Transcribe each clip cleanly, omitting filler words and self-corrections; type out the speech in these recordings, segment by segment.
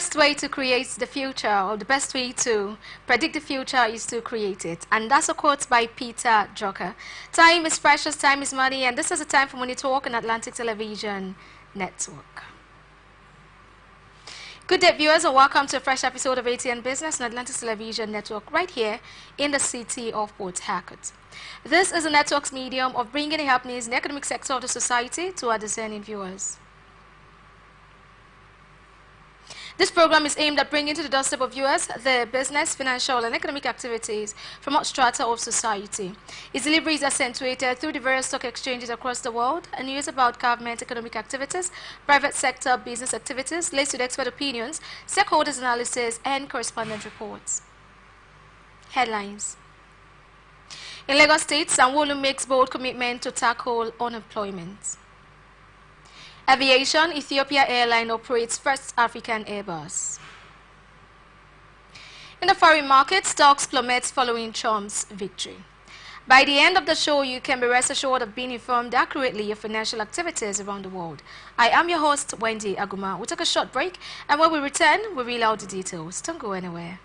best way to create the future, or the best way to predict the future, is to create it. And that's a quote by Peter Drucker. Time is precious, time is money, and this is a time for Money Talk on Atlantic Television Network. Good day, viewers, and welcome to a fresh episode of Atn Business on Atlantic Television Network right here in the city of Port Harcourt. This is the network's medium of bringing the happenings in the economic sector of the society to our discerning viewers. This program is aimed at bringing to the doorstep of viewers the business, financial, and economic activities from all strata of society. Its delivery is accentuated through the various stock exchanges across the world and news about government economic activities, private sector business activities, laced with expert opinions, stakeholders analysis, and correspondent reports. Headlines. In Lagos State, Sanwo-Olu makes bold commitment to tackle unemployment. Aviation, Ethiopia Airline operates first African Airbus. In the foreign market, stocks plummet following Trump's victory. By the end of the show, you can be rest assured of being informed accurately of financial activities around the world. I am your host, Wendy Aguma. We'll take a short break, and when we return, we'll reel out the details. Don't go anywhere.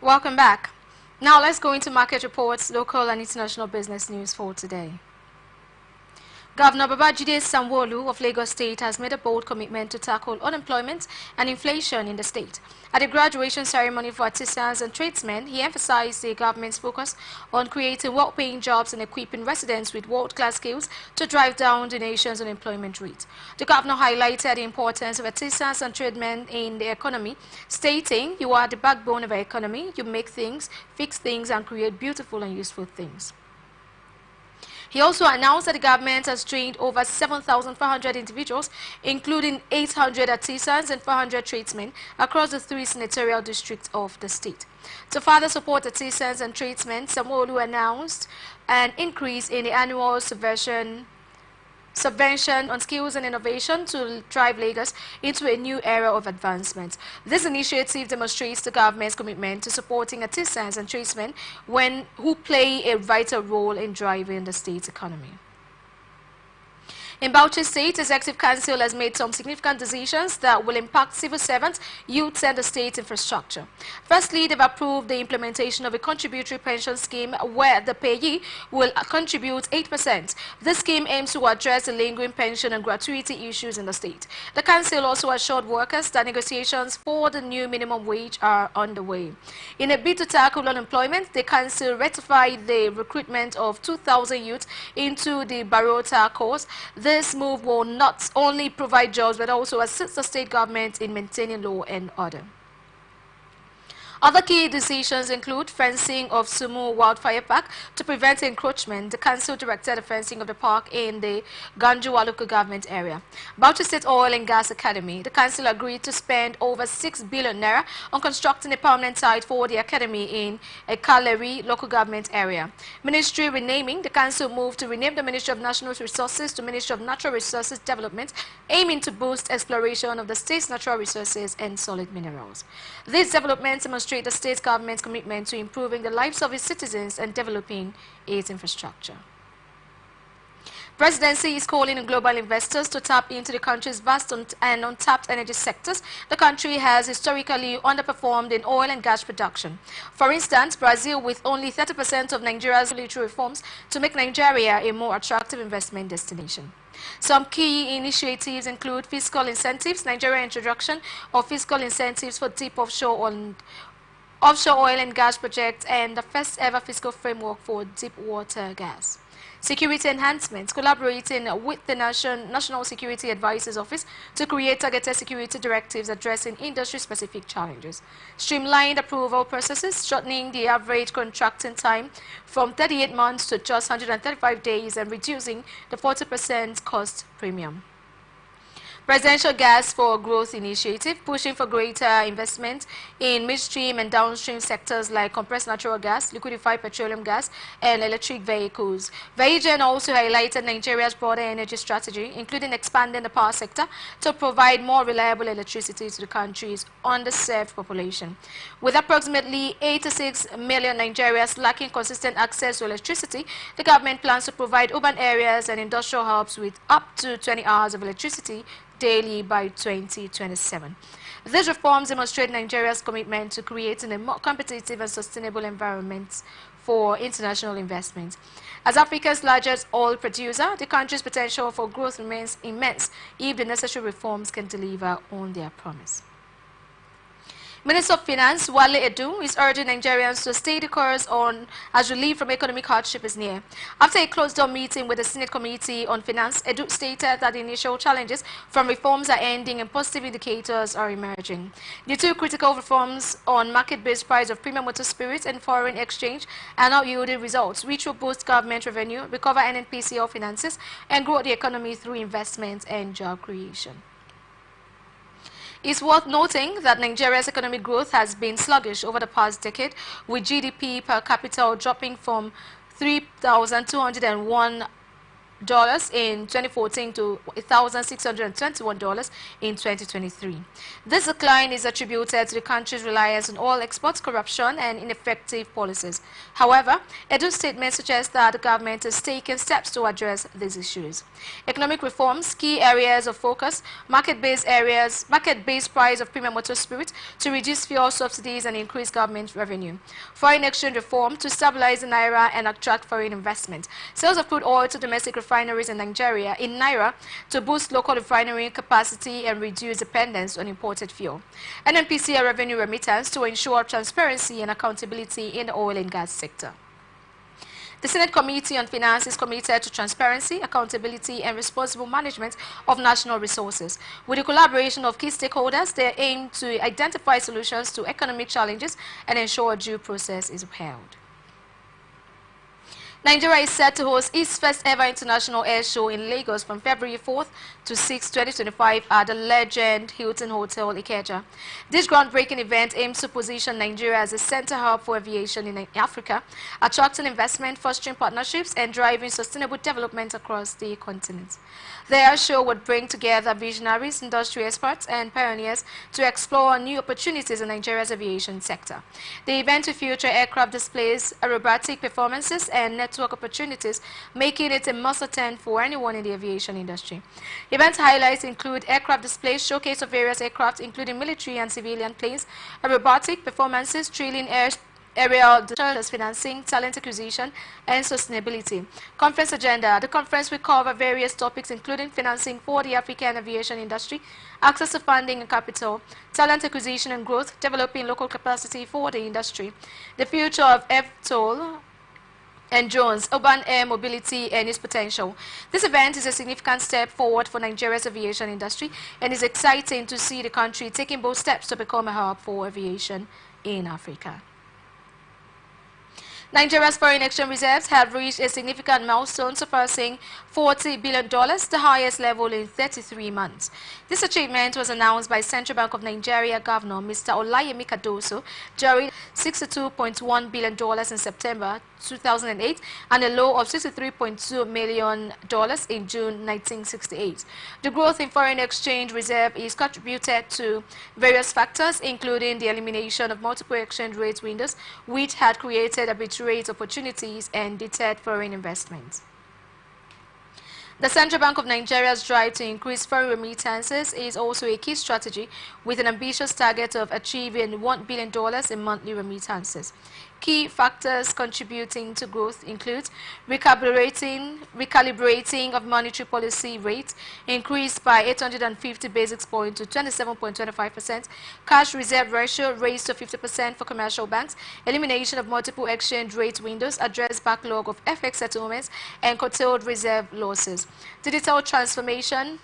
Welcome back. Now let's go into market reports, local and international business news for today. Governor Babajide Sanwo-Olu of Lagos State has made a bold commitment to tackle unemployment and inflation in the state. At the graduation ceremony for artisans and tradesmen, he emphasized the government's focus on creating well-paying jobs and equipping residents with world-class skills to drive down the nation's unemployment rate. The governor highlighted the importance of artisans and tradesmen in the economy, stating, "You are the backbone of our economy. You make things, fix things, and create beautiful and useful things." He also announced that the government has trained over 7,400 individuals, including 800 artisans and 400 tradesmen across the 3 senatorial districts of the state. To further support artisans and tradesmen, Sanwo-Olu announced an increase in the annual subvention on skills and innovation to drive Lagos into a new era of advancement. This initiative demonstrates the government's commitment to supporting artisans and tradesmen who play a vital role in driving the state's economy. In Bauchi State, Executive Council has made some significant decisions that will impact civil servants, youths, and the state's infrastructure. Firstly, they've approved the implementation of a contributory pension scheme where the payee will contribute 8%. This scheme aims to address the lingering pension and gratuity issues in the state. The council also assured workers that negotiations for the new minimum wage are underway. In a bid to tackle unemployment, the council ratified the recruitment of 2,000 youths into the Barota course. This move will not only provide jobs but also assist the state government in maintaining law and order. Other key decisions include fencing of Sumu Wildfire Park to prevent encroachment. The council directed the fencing of the park in the Ganjuwa local government area. Bauchi State Oil and Gas Academy. The council agreed to spend over 6 billion naira on constructing a permanent site for the academy in a Kaleri local government area. Ministry renaming. The council moved to rename the Ministry of National Resources to Ministry of Natural Resources Development, aiming to boost exploration of the state's natural resources and solid minerals. These developments demonstrate the state government's commitment to improving the lives of its citizens and developing its infrastructure. Presidency is calling on global investors to tap into the country's vast and untapped energy sectors. The country has historically underperformed in oil and gas production. For instance, Brazil, with only 30% of Nigeria's military reforms to make Nigeria a more attractive investment destination. Some key initiatives include fiscal incentives, Nigeria's introduction of fiscal incentives for deep offshore oil and gas projects, and the first ever fiscal framework for deep water gas. Security enhancements, collaborating with the National Security Advisors Office to create targeted security directives addressing industry-specific challenges. Streamlined approval processes, shortening the average contracting time from 38 months to just 135 days and reducing the 40% cost premium. Presidential Gas for Growth Initiative, pushing for greater investment in midstream and downstream sectors like compressed natural gas, liquefied petroleum gas, and electric vehicles. Vajan also highlighted Nigeria's broader energy strategy, including expanding the power sector to provide more reliable electricity to the country's underserved population. With approximately 86 million Nigerians lacking consistent access to electricity, the government plans to provide urban areas and industrial hubs with up to 20 hours of electricity daily by 2027. These reforms demonstrate Nigeria's commitment to creating a more competitive and sustainable environment for international investment. As Africa's largest oil producer, the country's potential for growth remains immense if the necessary reforms can deliver on their promise. Minister of Finance Wale Edu is urging Nigerians to stay the course as relief from economic hardship is near. After a closed-door meeting with the Senate Committee on Finance, Edu stated that the initial challenges from reforms are ending and positive indicators are emerging. The two critical reforms on market-based price of premium motor spirits and foreign exchange are now yielding results, which will boost government revenue, recover NNPCL finances, and grow the economy through investment and job creation. It's worth noting that Nigeria's economic growth has been sluggish over the past decade, with GDP per capita dropping from 3,201 in 2014 to $1,621 in 2023. This decline is attributed to the country's reliance on oil exports, corruption, and ineffective policies. However, Edo's statement suggests that the government is taking steps to address these issues. Economic reforms, key areas of focus, market-based price of premium motor spirit to reduce fuel subsidies and increase government revenue. Foreign exchange reform to stabilize the naira and attract foreign investment. Sales of crude oil to domestic refineries in Nigeria in naira to boost local refinery capacity and reduce dependence on imported fuel. NNPCL revenue remittance to ensure transparency and accountability in the oil and gas sector. The Senate Committee on Finance is committed to transparency, accountability, and responsible management of national resources. With the collaboration of key stakeholders, they aim to identify solutions to economic challenges and ensure due process is upheld. Nigeria is set to host its first ever international air show in Lagos from February 4th to 6, 2025 at the Legend Hilton Hotel, Ikeja. This groundbreaking event aims to position Nigeria as a center hub for aviation in Africa, attracting investment, fostering partnerships, and driving sustainable development across the continent. The air show would bring together visionaries, industry experts, and pioneers to explore new opportunities in Nigeria's aviation sector. The event will feature aircraft displays, aerobatic performances, and network opportunities, making it a must-attend for anyone in the aviation industry. Event highlights include aircraft displays, showcase of various aircraft, including military and civilian planes, aerobatic performances, trailing aerial financing, talent acquisition, and sustainability. Conference agenda. The conference will cover various topics including financing for the African aviation industry, access to funding and capital, talent acquisition and growth, developing local capacity for the industry, the future of eVTOL and drones, urban air mobility, and its potential. This event is a significant step forward for Nigeria's aviation industry and is exciting to see the country taking bold steps to become a hub for aviation in Africa. Nigeria's foreign exchange reserves have reached a significant milestone, surpassing $40 billion, the highest level in 33 months. This achievement was announced by Central Bank of Nigeria Governor Mr. Olayemi Cardoso during $62.1 billion in September 2008 and a low of $63.2 million in June 1968. The growth in foreign exchange reserve is contributed to various factors, including the elimination of multiple exchange rate windows, which had created arbitrage opportunities and deterred foreign investment. The Central Bank of Nigeria's drive to increase foreign remittances is also a key strategy, with an ambitious target of achieving $1 billion in monthly remittances. Key factors contributing to growth include recalibrating of monetary policy rates, increased by 850 basis points to 27.25%, cash reserve ratio raised to 50% for commercial banks, elimination of multiple exchange rate windows, address backlog of FX settlements, and curtailed reserve losses. Digital transformation,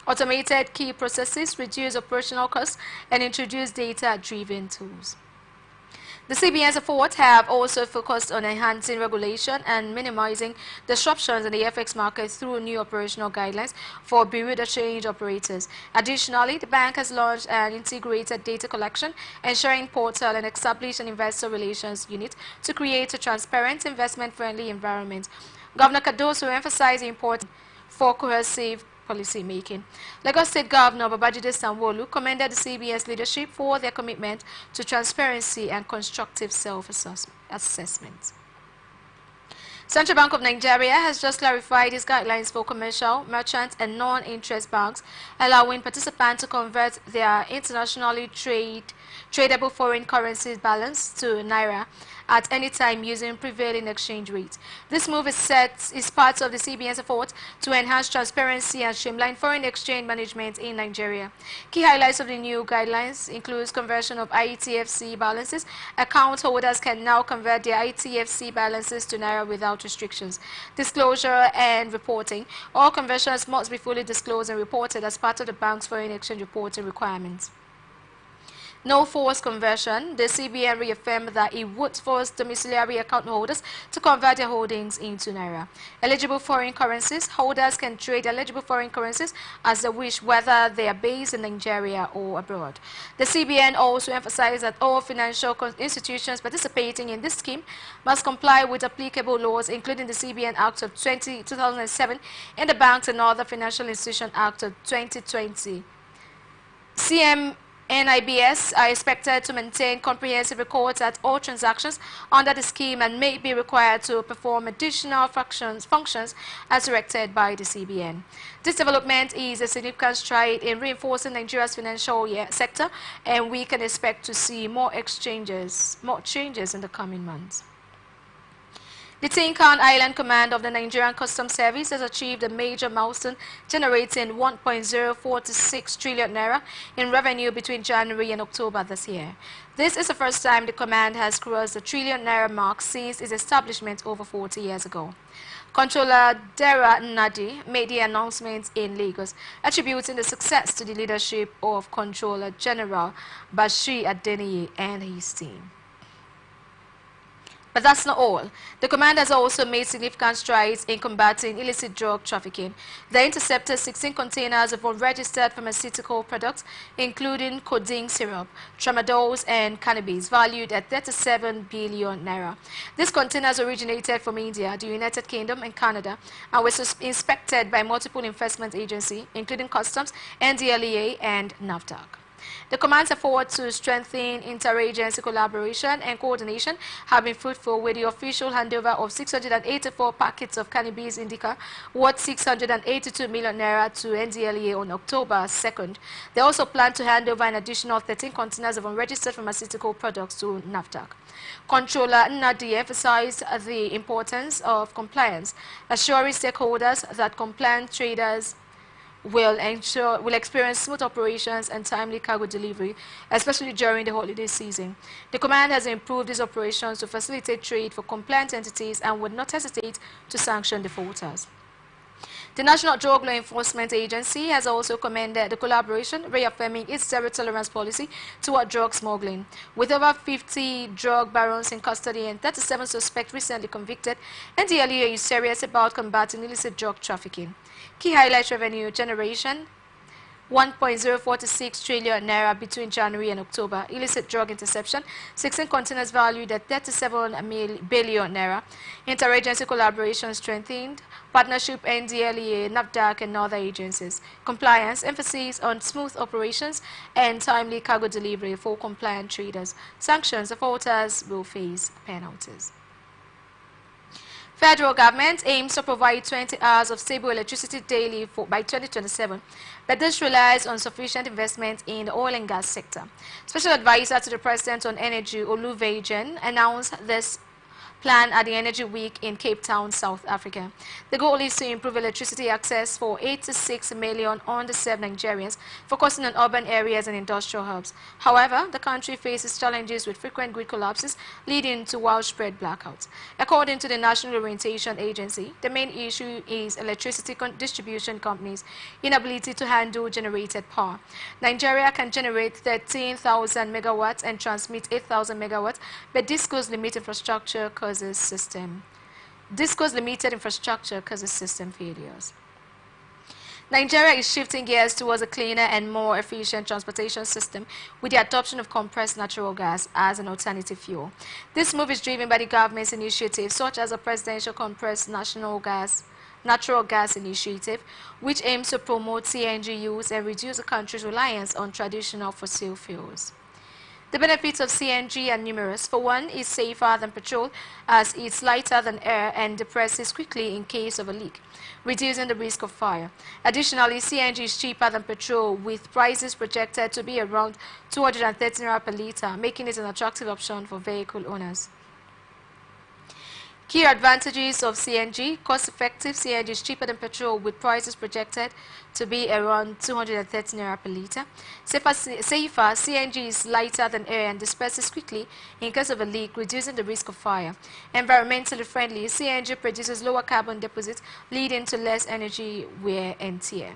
automated key processes, reduce operational costs, and introduce data-driven tools. The CBN's efforts have also focused on enhancing regulation and minimizing disruptions in the FX market through new operational guidelines for bureau de change operators. Additionally, the bank has launched an integrated data collection and sharing portal and established an investor relations unit to create a transparent, investment-friendly environment. Governor Cardoso emphasized the importance for cohesive policy making. Lagos State Governor Babajide Sanwo-Olu commended the CBN's leadership for their commitment to transparency and constructive self-assessment. Central Bank of Nigeria has just clarified its guidelines for commercial, merchant, and non-interest banks, allowing participants to convert their internationally tradable foreign currency balance to naira at any time using prevailing exchange rates. This move is part of the CBN's effort to enhance transparency and streamline foreign exchange management in Nigeria. Key highlights of the new guidelines include conversion of IETFC balances. Account holders can now convert their IETFC balances to naira without restrictions. Disclosure and reporting. All conversions must be fully disclosed and reported as part of the bank's foreign exchange reporting requirements. No forced conversion. The CBN reaffirmed that it would force domiciliary account holders to convert their holdings into Naira. Eligible foreign currencies. Holders can trade eligible foreign currencies as they wish, whether they are based in Nigeria or abroad. The CBN also emphasized that all financial institutions participating in this scheme must comply with applicable laws, including the CBN Act of 2007 and the Banks and Other Financial Institutions Act of 2020. NIBS are expected to maintain comprehensive records at all transactions under the scheme and may be required to perform additional functions as directed by the CBN. This development is a significant stride in reinforcing Nigeria's financial sector, and we can expect to see more changes in the coming months. The Tinkan Island Command of the Nigerian Customs Service has achieved a major milestone, generating 1.046 trillion naira in revenue between January and October this year. This is the first time the command has crossed the trillion naira mark since its establishment over 40 years ago. Controller Dera Nnadi made the announcement in Lagos, attributing the success to the leadership of Controller General Bashir Adeniyi and his team. But that's not all. The command has also made significant strides in combating illicit drug trafficking. They intercepted 16 containers of unregistered pharmaceutical products, including codeine syrup, tramadols, and cannabis, valued at 37 billion naira. These containers originated from India, the United Kingdom, and Canada, and were inspected by multiple enforcement agencies, including Customs, NDLEA, and NAFDAC. The command's effort to strengthen interagency collaboration and coordination have been fruitful, with the official handover of 684 packets of cannabis indica worth 682 million naira to NDLEA on October 2nd. They also plan to hand over an additional 13 containers of unregistered pharmaceutical products to NAFDAC. Controller Nnadi emphasized the importance of compliance, assuring stakeholders that compliant traders will experience smooth operations and timely cargo delivery, especially during the holiday season. The command has improved these operations to facilitate trade for compliant entities and would not hesitate to sanction defaulters. The National Drug Law Enforcement Agency has also commended the collaboration, reaffirming its zero-tolerance policy toward drug smuggling. With over 50 drug barons in custody and 37 suspects recently convicted, NDLEA is serious about combating illicit drug trafficking. Key highlights: revenue generation, 1.046 trillion naira between January and October. Illicit drug interception, 16 containers valued at 37 billion naira. Interagency collaboration strengthened. Partnership NDLEA, NAFDAC, and other agencies. Compliance, emphasis on smooth operations and timely cargo delivery for compliant traders. Sanctions, defaulters will face penalties. Federal government aims to provide 20 hours of stable electricity daily by 2027, but this relies on sufficient investment in the oil and gas sector. Special advisor to the President on Energy, Oluvejan, announced this plan at the Energy Week in Cape Town, South Africa. The goal is to improve electricity access for 86 million underserved Nigerians, focusing on urban areas and industrial hubs. However, the country faces challenges with frequent grid collapses, leading to widespread blackouts. According to the National Orientation Agency, the main issue is electricity distribution companies' inability to handle generated power. Nigeria can generate 13,000 megawatts and transmit 8,000 megawatts, but this goes limit infrastructure limited infrastructure causes system failures. Nigeria is shifting gears towards a cleaner and more efficient transportation system with the adoption of compressed natural gas as an alternative fuel. This move is driven by the government's initiatives such as a presidential compressed natural gas initiative, which aims to promote CNG use and reduce the country's reliance on traditional fossil fuels. The benefits of CNG are numerous. For one, it's safer than petrol as it's lighter than air and depresses quickly in case of a leak, reducing the risk of fire. Additionally, CNG is cheaper than petrol, with prices projected to be around 230 naira per litre, making it an attractive option for vehicle owners. Key advantages of CNG: cost-effective. CNG is cheaper than petrol, with prices projected to be around 230 naira per litre. Safer, CNG is lighter than air and disperses quickly in case of a leak, reducing the risk of fire. Environmentally friendly, CNG produces lower carbon deposits, leading to less engine wear and tear.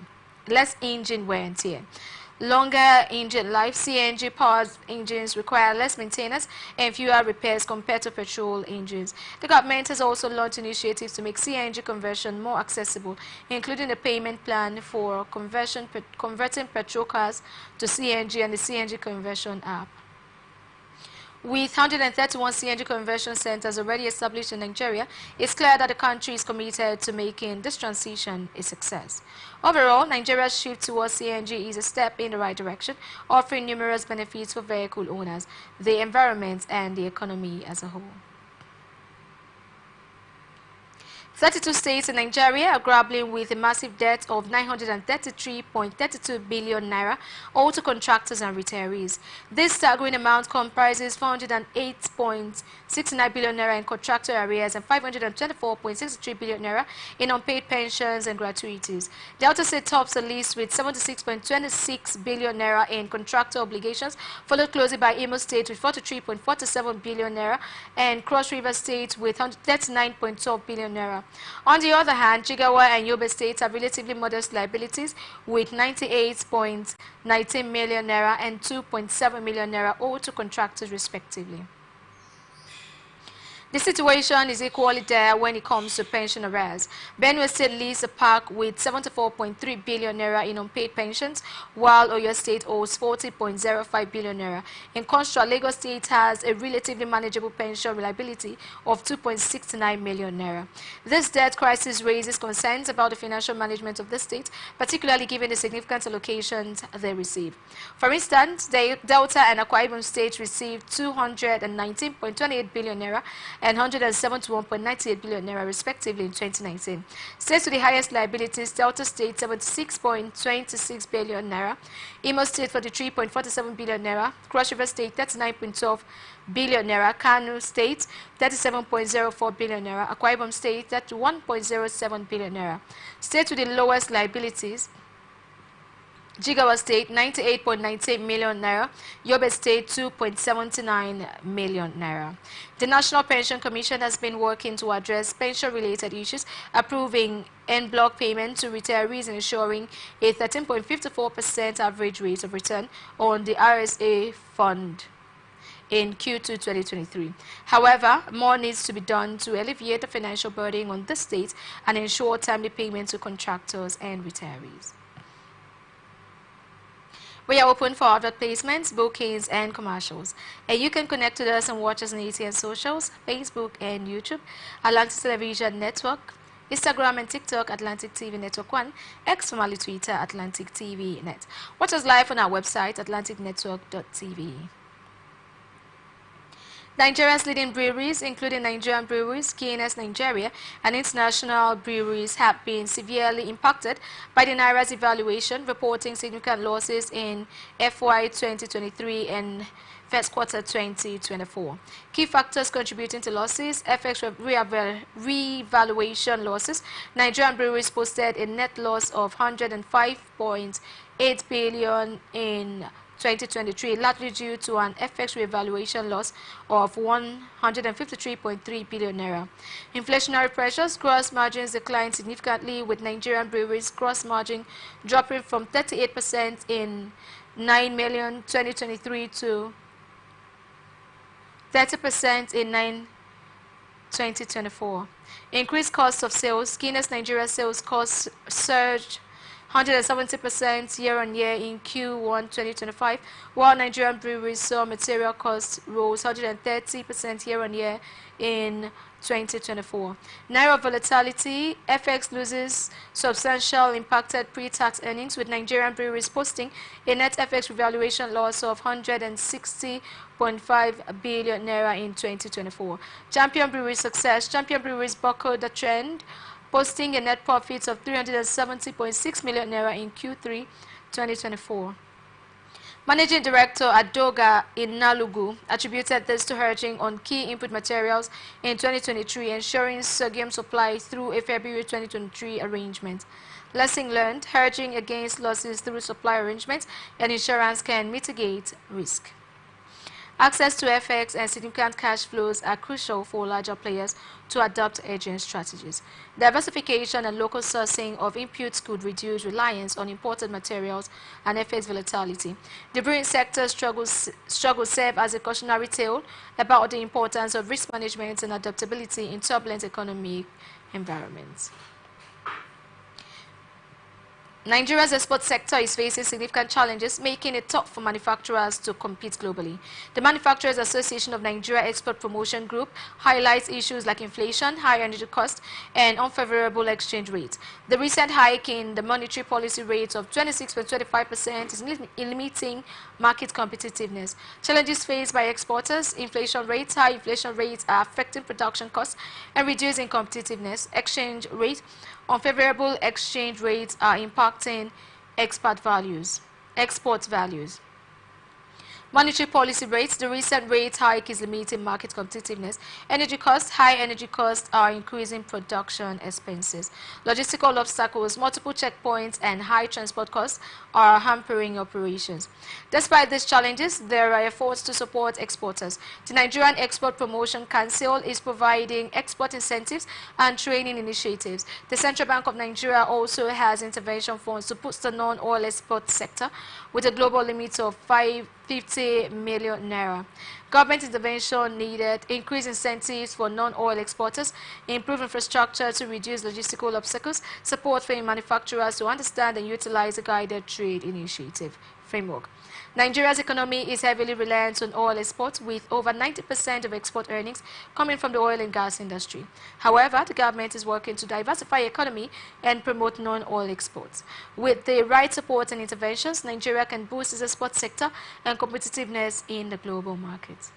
longer engine life. CNG-powered engines require less maintenance and fewer repairs compared to petrol engines. The government has also launched initiatives to make CNG conversion more accessible, including a payment plan for converting petrol cars to CNG and the CNG conversion app. With 131 CNG conversion centers already established in Nigeria, it's clear that the country is committed to making this transition a success. Overall, Nigeria's shift towards CNG is a step in the right direction, offering numerous benefits for vehicle owners, the environment, and the economy as a whole. 32 states in Nigeria are grappling with a massive debt of 933.32 billion naira, all to contractors and retirees. This staggering amount comprises 408.69 billion naira in contractor arrears and 524.63 billion naira in unpaid pensions and gratuities. Delta State tops the list with 76.26 billion naira in contractor obligations, followed closely by Imo State with 43.47 billion naira and Cross River State with 39.12 billion naira. On the other hand, Jigawa and Yobe states have relatively modest liabilities with 98.19 million naira and 2.7 million naira owed to contractors respectively. The situation is equally dire when it comes to pension arrears. Benue State leads the pack with 74.3 billion naira in unpaid pensions, while Oyo State owes 40.05 billion naira. In contrast, Lagos State has a relatively manageable pension liability of 2.69 million naira. This debt crisis raises concerns about the financial management of the state, particularly given the significant allocations they receive. For instance, Delta and Akwa Ibom State received 219.28 billion naira and 171.98 billion naira respectively in 2019. States with the highest liabilities: Delta State 76.26 billion naira, Imo State 43.47 billion naira, Cross River State 39.12 billion naira, Kano State 37.04 billion naira, Akwa Ibom State 31.07 billion naira. States with the lowest liabilities: Jigawa State 98.98 million naira, Yobe State 2.79 million naira. The National Pension Commission has been working to address pension-related issues, approving en bloc payment to retirees and ensuring a 13.54% average rate of return on the RSA fund in Q2 2023. However, more needs to be done to alleviate the financial burden on the state and ensure timely payment to contractors and retirees. We are open for advertisements, bookings, and commercials. And you can connect with us and watch us on ATN socials, Facebook and YouTube, Atlantic Television Network, Instagram and TikTok, Atlantic TV Network 1, X formerly Twitter, Atlantic TV Net. Watch us live on our website, atlanticnetwork.tv. Nigeria's leading breweries, including Nigerian breweries, Guinness Nigeria, and international breweries, have been severely impacted by the Naira's devaluation, reporting significant losses in FY 2023 and first quarter 2024. Key factors contributing to losses: FX revaluation losses. Nigerian breweries posted a net loss of 105.8 billion in 2023, largely due to an FX revaluation loss of 153.3 billion naira. Inflationary pressures: gross margins declined significantly, with Nigerian breweries' gross margin dropping from 38% in 9 million 2023 to 30% in 9 2024. Increased costs of sales: Guinness Nigeria sales costs surged 170% year-on-year in Q1 2025, while Nigerian breweries saw material costs rose 130% year-on-year in 2024. Naira volatility: FX loses substantial impacted pre-tax earnings, with Nigerian breweries posting a net FX revaluation loss of 160.5 billion naira in 2024. Champion Breweries success: Champion Breweries buckled the trend, posting a net profit of 370.6 million naira in Q3 2024. Managing Director Adoga Inalugu attributed this to hedging on key input materials in 2023, ensuring sorghum supply through a February 2023 arrangement. Lesson learned: hedging against losses through supply arrangements and insurance can mitigate risk. Access to FX and significant cash flows are crucial for larger players to adopt hedging strategies. Diversification and local sourcing of inputs could reduce reliance on imported materials and FX volatility. The brewing sector struggles serve as a cautionary tale about the importance of risk management and adaptability in turbulent economic environments. Nigeria's export sector is facing significant challenges, making it tough for manufacturers to compete globally. The Manufacturers Association of Nigeria Export Promotion Group highlights issues like inflation, high energy costs, and unfavorable exchange rates. The recent hike in the monetary policy rate of 26.25% is limiting market competitiveness. Challenges faced by exporters, high inflation rates are affecting production costs and reducing competitiveness. Unfavorable exchange rates are impacting export values. Monetary policy rates, the recent rate hike is limiting market competitiveness. High energy costs are increasing production expenses. Logistical obstacles, multiple checkpoints, and high transport costs are hampering operations. Despite these challenges, there are efforts to support exporters. The Nigerian Export Promotion Council is providing export incentives and training initiatives. The Central Bank of Nigeria also has intervention funds to boost the non-oil export sector with a global limit of 50 million naira. Government intervention needed, increase incentives for non-oil exporters, improve infrastructure to reduce logistical obstacles, support for manufacturers to understand and utilize a guided trade initiative framework. Nigeria's economy is heavily reliant on oil exports, with over 90% of export earnings coming from the oil and gas industry. However, the government is working to diversify the economy and promote non-oil exports. With the right support and interventions, Nigeria can boost its export sector and competitiveness in the global market.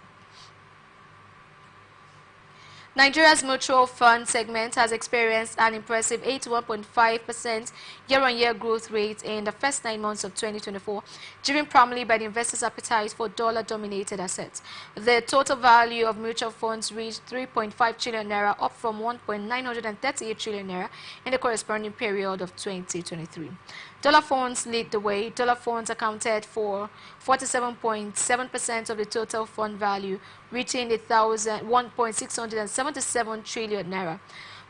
Nigeria's mutual fund segment has experienced an impressive 81.5% year-on-year growth rate in the first 9 months of 2024, driven primarily by the investors' appetite for dollar-dominated assets. The total value of mutual funds reached 3.5 trillion naira, up from 1.938 trillion naira in the corresponding period of 2023. Dollar funds lead the way. Dollar funds accounted for 47.7% of the total fund value, reaching 1.677 trillion naira.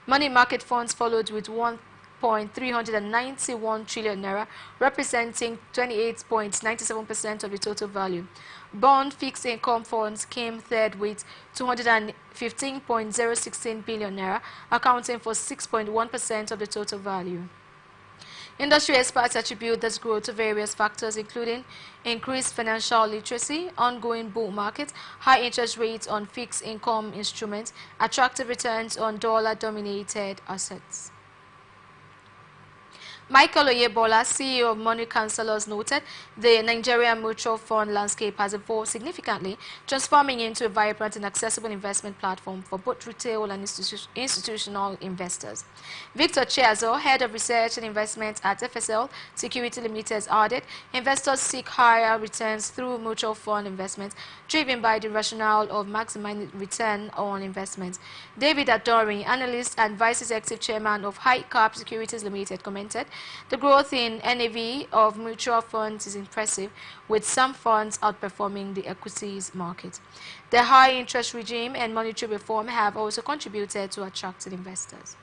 Money market funds followed with 1.391 trillion naira, representing 28.97% of the total value. Bond fixed income funds came third with 215.016 billion naira, accounting for 6.1% of the total value. Industry experts attribute this growth to various factors, including increased financial literacy, ongoing bull market, high interest rates on fixed income instruments, attractive returns on dollar-dominated assets. Michael Oyebola, CEO of Money Counselors, noted the Nigerian mutual fund landscape has evolved significantly, transforming into a vibrant and accessible investment platform for both retail and institutional investors. Victor Chiazo, Head of Research and Investment at FSL Security Limited, added, investors seek higher returns through mutual fund investments, driven by the rationale of maximizing return on investments. David Adori, analyst and Vice Executive Chairman of High Cap Securities Limited, commented, the growth in NAV of mutual funds is impressive, with some funds outperforming the equities market. The high interest regime and monetary reform have also contributed to attracting investors.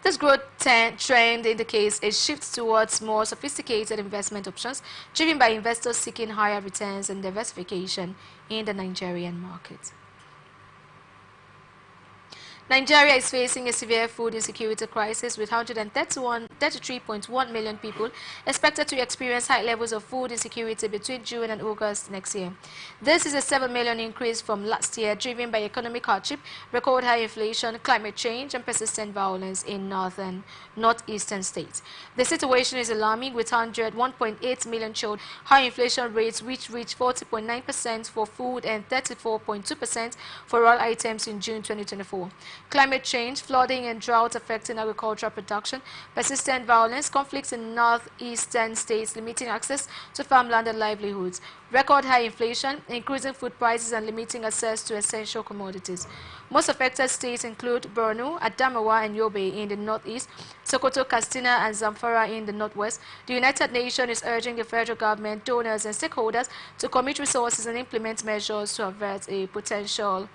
This growth trend indicates a shift towards more sophisticated investment options, driven by investors seeking higher returns and diversification in the Nigerian market. Nigeria is facing a severe food insecurity crisis, with 133.1 million people expected to experience high levels of food insecurity between June and August next year. This is a 7 million increase from last year, driven by economic hardship, record high inflation, climate change, and persistent violence in northeastern states. The situation is alarming, with 101.8 million children, high inflation rates which reached 40.9% for food and 34.2% for all items in June 2024. Climate change, flooding and drought affecting agricultural production, persistent violence, conflicts in northeastern states limiting access to farmland and livelihoods, record high inflation, increasing food prices and limiting access to essential commodities. Most affected states include Borno, Adamawa and Yobe in the northeast, Sokoto, Katsina and Zamfara in the northwest. The United Nations is urging the federal government, donors and stakeholders to commit resources and implement measures to avert a potential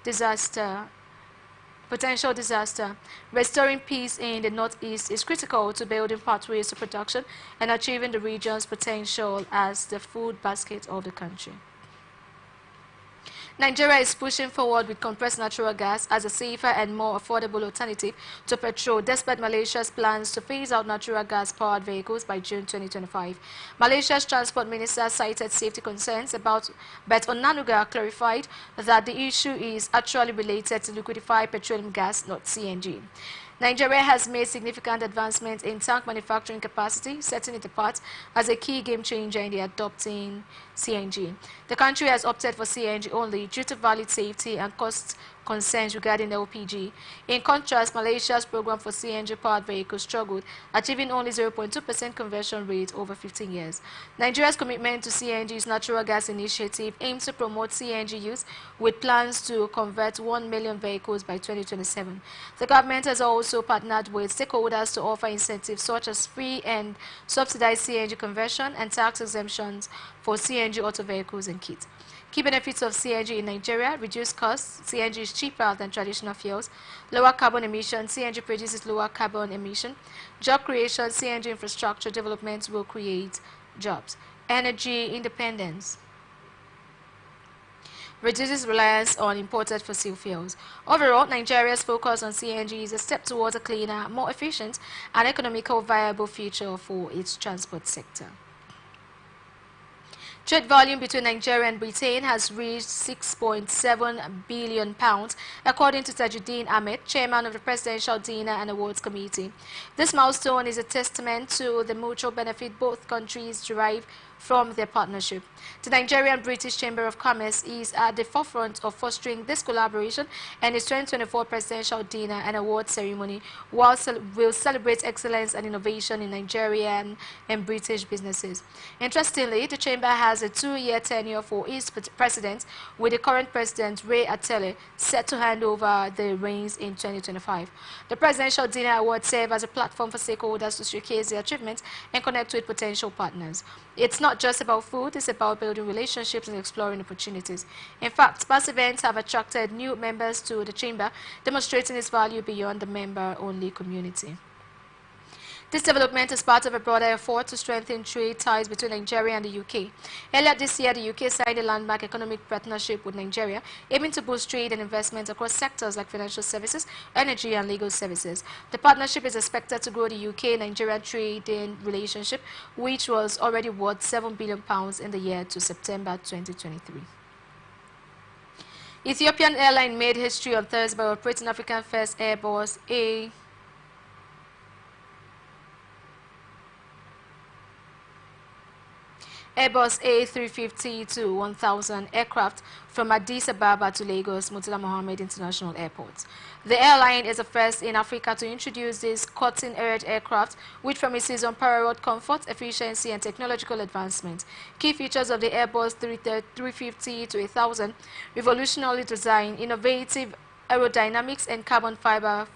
disaster. Restoring peace in the northeast is critical to building pathways to production and achieving the region's potential as the food basket of the country. Nigeria is pushing forward with compressed natural gas as a safer and more affordable alternative to petrol, despite Malaysia's plans to phase out natural gas-powered vehicles by June 2025. Malaysia's transport minister cited safety concerns but Onanuga clarified that the issue is actually related to liquefied petroleum gas, not CNG. Nigeria has made significant advancements in tank manufacturing capacity, setting it apart as a key game changer in the adopting CNG. The country has opted for CNG only due to valid safety and cost concerns regarding LPG. In contrast, Malaysia's program for CNG-powered vehicles struggled, achieving only 0.2% conversion rate over 15 years. Nigeria's commitment to CNG's natural gas initiative aims to promote CNG use with plans to convert 1 million vehicles by 2027. The government has also partnered with stakeholders to offer incentives such as free and subsidized CNG conversion and tax exemptions for CNG auto vehicles and kits. Key benefits of CNG in Nigeria: reduced costs. CNG is cheaper than traditional fuels. Lower carbon emission. CNG produces lower carbon emission. Job creation. CNG infrastructure development will create jobs. Energy independence reduces reliance on imported fossil fuels. Overall, Nigeria's focus on CNG is a step towards a cleaner, more efficient, and economically viable future for its transport sector. Trade volume between Nigeria and Britain has reached £6.7 billion, according to Tajuddin Ahmed, chairman of the Presidential Dinner and Awards Committee. This milestone is a testament to the mutual benefit both countries derive from their partnership. The Nigerian British Chamber of Commerce is at the forefront of fostering this collaboration, and its 2024 Presidential Dinner and Awards ceremony will celebrate excellence and innovation in Nigerian and British businesses. Interestingly, the Chamber has a 2-year tenure for its president, with the current president, Ray Atele, set to hand over the reins in 2025. The Presidential Dinner Awards serve as a platform for stakeholders to showcase their achievements and connect with potential partners. It's not just about food, it's about building relationships and exploring opportunities. In fact, past events have attracted new members to the Chamber, demonstrating its value beyond the member-only community. This development is part of a broader effort to strengthen trade ties between Nigeria and the UK. Earlier this year, the UK signed a landmark economic partnership with Nigeria, aiming to boost trade and investment across sectors like financial services, energy, and legal services. The partnership is expected to grow the UK-Nigeria trading relationship, which was already worth £7 billion in the year to September 2023. Ethiopian Airline made history on Thursday by operating Africa's first Airbus A350-1000 aircraft from Addis Ababa to Lagos Murtala Mohammed International Airport. The airline is the first in Africa to introduce this cutting-edge aircraft, which promises unparalleled comfort, efficiency, and technological advancement. Key features of the Airbus 350-1000: revolutionary design, innovative aerodynamics, and carbon fiber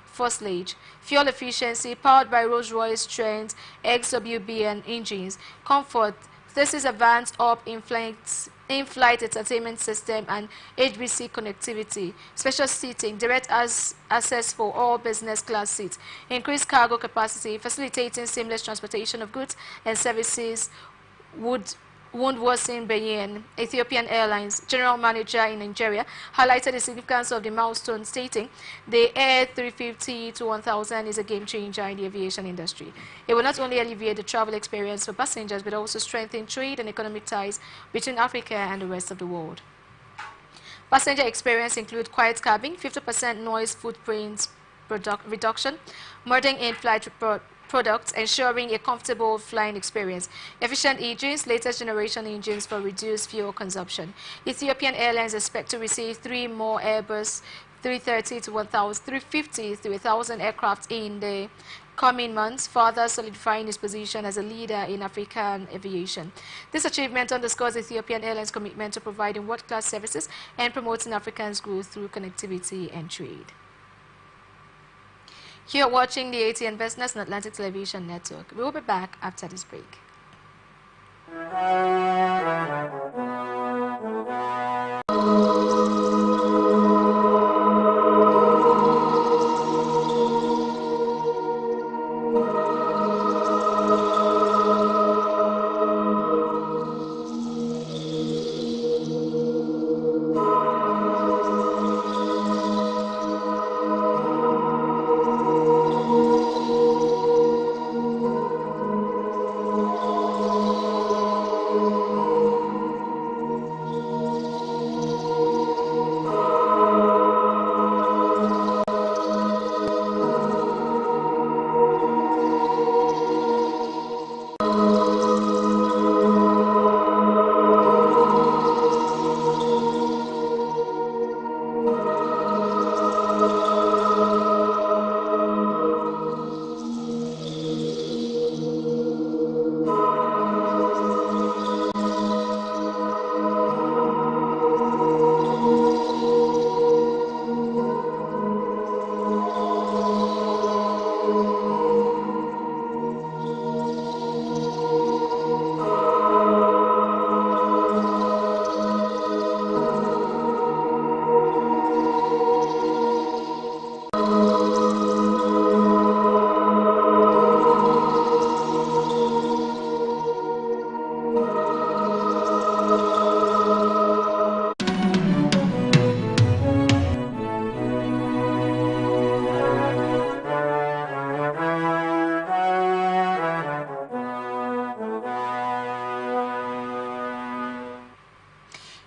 fuselage. Fuel efficiency, powered by Rolls-Royce Trent XWB engines. Comfort, this is advanced in-flight entertainment system and HBC connectivity. Special seating, direct access for all business class seats. Increased cargo capacity, facilitating seamless transportation of goods and services. Wundwasin Bayen, Ethiopian Airlines General Manager in Nigeria, highlighted the significance of the milestone, stating the Air 350-1000 is a game changer in the aviation industry. It will not only alleviate the travel experience for passengers, but also strengthen trade and economic ties between Africa and the rest of the world. Passenger experience include quiet cabin, 50% noise footprint reduction, modern in-flight products, ensuring a comfortable flying experience. Efficient engines, latest generation engines for reduced fuel consumption. Ethiopian Airlines expect to receive 3 more Airbus 330 to 350 to 1,000 aircraft in the coming months, further solidifying its position as a leader in African aviation. This achievement underscores Ethiopian Airlines' commitment to providing world-class services and promoting Africans' growth through connectivity and trade. You're watching the Atn Business on Atlantic Television Network. We will be back after this break.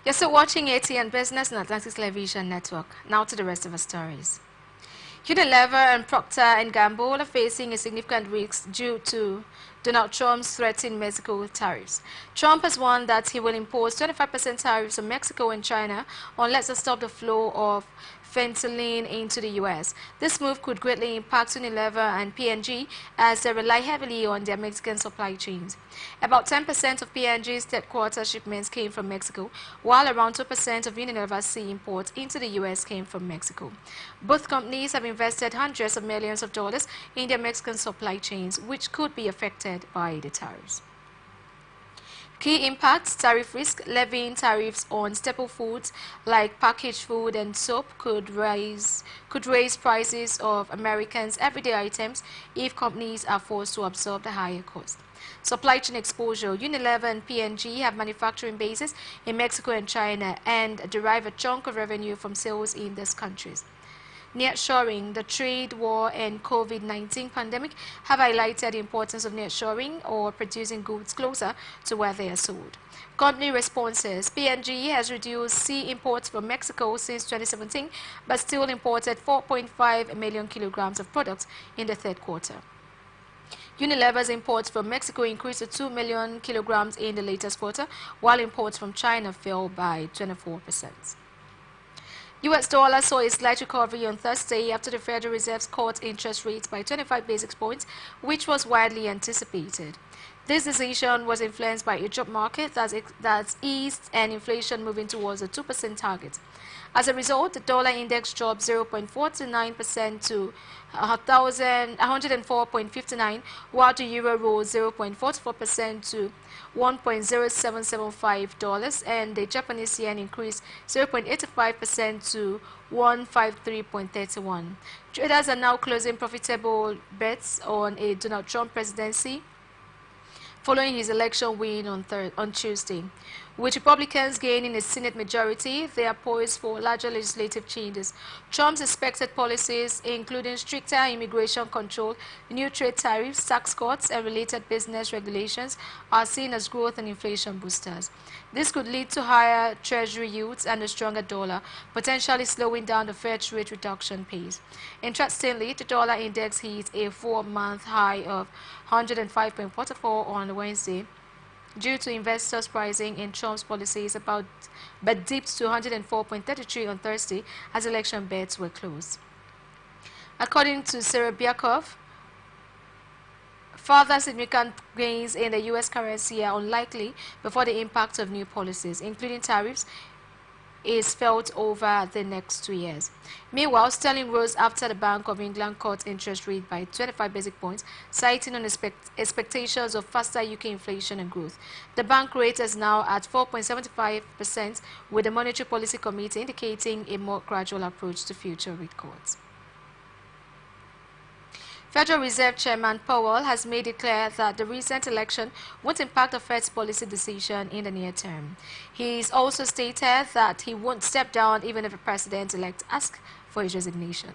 You're still watching Atn Business on Atlantic Television Network. Now to the rest of our stories. Unilever and Procter & Gamble are facing a significant risk due to Donald Trump's threatened Mexico tariffs. Trump has warned that he will impose 25% tariffs on Mexico and China unless they stop the flow of fentanyl into the U.S. This move could greatly impact Unilever and P&G as they rely heavily on their Mexican supply chains. About 10% of P&G's third-quarter shipments came from Mexico, while around 2% of Unilever's sea imports into the U.S. came from Mexico. Both companies have invested hundreds of millions of dollars in their Mexican supply chains, which could be affected by the tariffs. Key impacts: tariff risk. Levying tariffs on staple foods like packaged food and soap could raise prices of Americans' everyday items if companies are forced to absorb the higher cost. Supply chain exposure. Unilever and P&G have manufacturing bases in Mexico and China and derive a chunk of revenue from sales in these countries. Nearshoring. The trade war and COVID-19 pandemic have highlighted the importance of nearshoring, or producing goods closer to where they are sold. Company responses. P&G has reduced sea imports from Mexico since 2017, but still imported 4.5 million kilograms of products in the third quarter. Unilever's imports from Mexico increased to 2 million kilograms in the latest quarter, while imports from China fell by 24%. U.S. dollar saw a slight recovery on Thursday after the Federal Reserve cut interest rates by 25 basis points, which was widely anticipated. This decision was influenced by a job market that's eased and inflation moving towards a 2% target. As a result, the dollar index dropped 0.49% to 104.59, while the euro rose 0.44% to $1.0775, and the Japanese yen increased 0.85% to 153.31. Traders are now closing profitable bets on a Donald Trump presidency following his election win on Tuesday. With Republicans gaining a Senate majority, they are poised for larger legislative changes. Trump's expected policies, including stricter immigration control, new trade tariffs, tax cuts, and related business regulations, are seen as growth and inflation boosters. This could lead to higher Treasury yields and a stronger dollar, potentially slowing down the Fed's rate reduction pace. Interestingly, the dollar index hit a 4-month high of 105.44 on Wednesday, due to investors pricing in Trump's policies but dipped to 104.33 on Thursday as election bets were closed. According to Serebiakov, further significant gains in the U.S. currency are unlikely before the impact of new policies, including tariffs, is felt over the next 2 years. Meanwhile, sterling rose after the Bank of England cut interest rate by 25 basic points, citing on expectations of faster UK inflation and growth. The bank rate is now at 4.75%, with the Monetary Policy Committee indicating a more gradual approach to future rate cuts. Federal Reserve Chairman Powell has made it clear that the recent election won't impact the Fed's policy decision in the near term. He's also stated that he won't step down even if the president-elect asks for his resignation.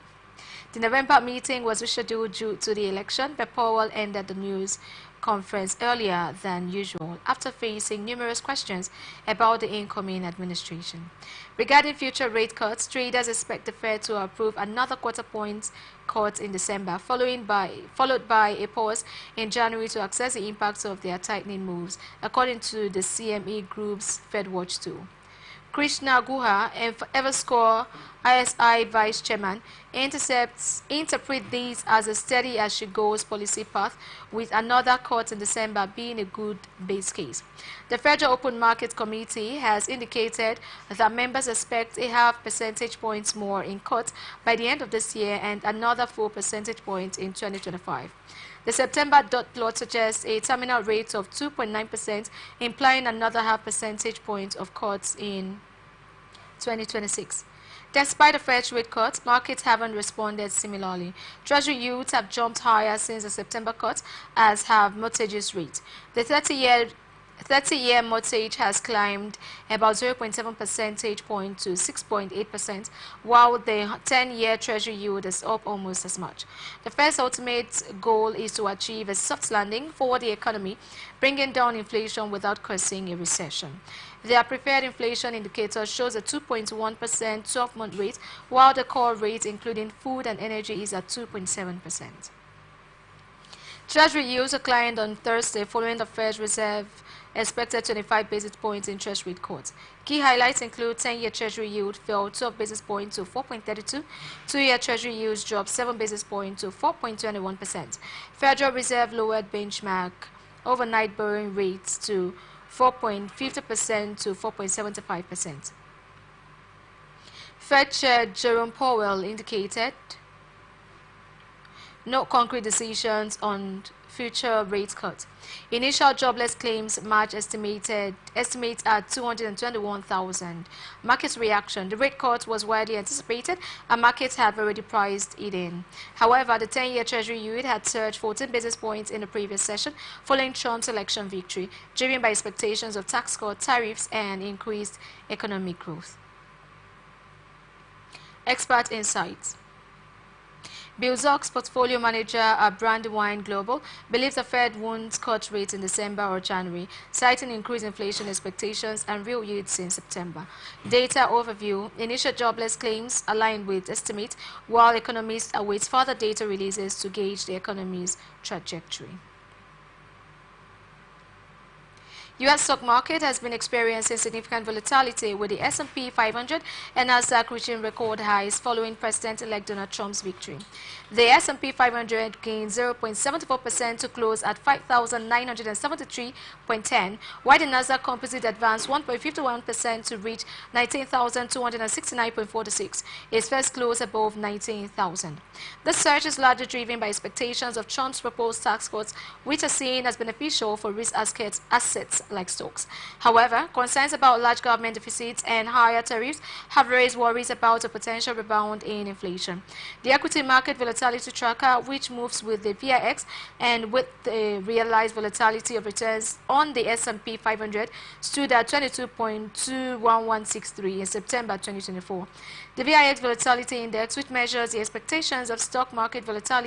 The November meeting was rescheduled due to the election, but Powell ended the news conference earlier than usual after facing numerous questions about the incoming administration. Regarding future rate cuts, traders expect the Fed to approve another quarter-point cut in December, followed by a pause in January to assess the impacts of their tightening moves, according to the CME Group's FedWatch tool. Krishna Guha, Everscore ISI Vice Chairman, interpret these as a steady-as-she-goes policy path, with another cut in December being a good base case. The Federal Open Market Committee has indicated that members expect a half percentage points more in cuts by the end of this year and another 4 percentage points in 2025. The September dot plot suggests a terminal rate of 2.9%, implying another half percentage point of cuts in 2026. Despite the Fed's rate cuts, markets haven't responded similarly. Treasury yields have jumped higher since the September cut, as have mortgages rates. The 30-year mortgage has climbed about 0.7 percentage point to 6.8%, while the 10-year Treasury yield is up almost as much. The Fed's ultimate goal is to achieve a soft landing for the economy, bringing down inflation without causing a recession. Their preferred inflation indicator shows a 2.1% 12-month rate, while the core rate, including food and energy, is at 2.7%. Treasury yields declined on Thursday following the Federal Reserve expected 25 basis points interest rate cut. Key highlights include 10-year Treasury yield fell 12 basis points to 4.32, 2-year Treasury yields dropped 7 basis points to 4.21%. Federal Reserve lowered benchmark overnight borrowing rates to 4.50% to 4.75%. Fed Chair Jerome Powell indicated no concrete decisions on future rate cuts. Initial jobless claims March estimates at 221,000. Market's reaction: the rate cut was widely anticipated and markets had already priced it in. However, the 10-year Treasury yield had surged 14 basis points in the previous session following Trump's election victory, driven by expectations of tax cuts, tariffs, and increased economic growth. Expert insights. Bill Zock's portfolio manager at Brandywine Global believes the Fed won't cut rates in December or January, citing increased inflation expectations and real yields in September. Data overview: initial jobless claims aligned with estimates, while economists await further data releases to gauge the economy's trajectory. U.S. stock market has been experiencing significant volatility, with the S&P 500 and Nasdaq reaching record highs following President-elect Donald Trump's victory. The S&P 500 gained 0.74% to close at 5,973.10, while the Nasdaq Composite advanced 1.51% to reach 19,269.46, its first close above 19,000. The surge is largely driven by expectations of Trump's proposed tax cuts, which are seen as beneficial for risk assets like stocks. However, concerns about large government deficits and higher tariffs have raised worries about a potential rebound in inflation. The equity market volatility tracker, which moves with the VIX and with the realized volatility of returns on the S&P 500, stood at 22.21163 in September 2024. The VIX Volatility Index, which measures the expectations of stock market volatility